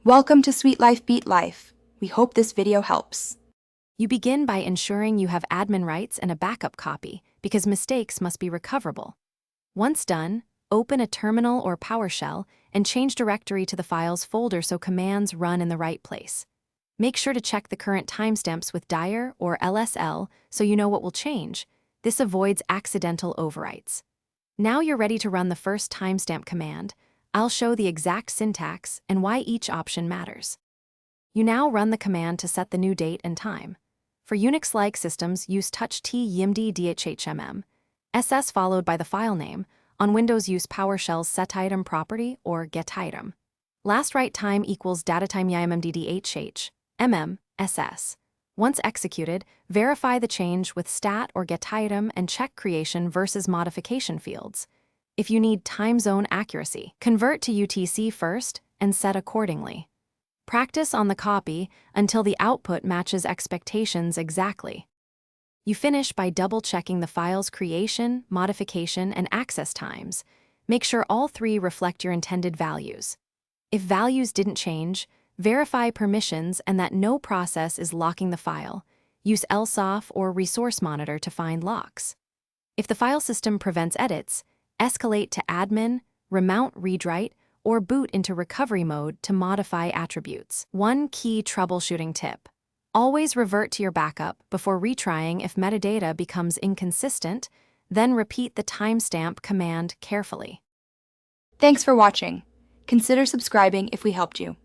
Welcome to Sweet Life Beat Life. We hope this video helps. You begin by ensuring you have admin rights and a backup copy, because mistakes must be recoverable. Once done, open a terminal or PowerShell and change directory to the files folder so commands run in the right place. Make sure to check the current timestamps with dir or LSL so you know what will change. This avoids accidental overwrites. Now you're ready to run the first timestamp command. I'll show the exact syntax and why each option matters. You now run the command to set the new date and time. For Unix-like systems, use touch-t-yimd-dhmm, ss followed by the file name. On Windows, use PowerShell's setItem property or getItem. Last write time equals datatime yimmddhh, ss. Once executed, verify the change with stat or getItem and check creation versus modification fields. If you need time zone accuracy, convert to UTC first and set accordingly. Practice on the copy until the output matches expectations exactly. You finish by double-checking the file's creation, modification, and access times. Make sure all three reflect your intended values. If values didn't change, verify permissions and that no process is locking the file. Use LSOF or Resource Monitor to find locks. If the file system prevents edits, escalate to admin, remount readwrite, or boot into recovery mode to modify attributes. One key troubleshooting tip: always revert to your backup before retrying if metadata becomes inconsistent, then repeat the timestamp command carefully. Thanks for watching. Consider subscribing if we helped you.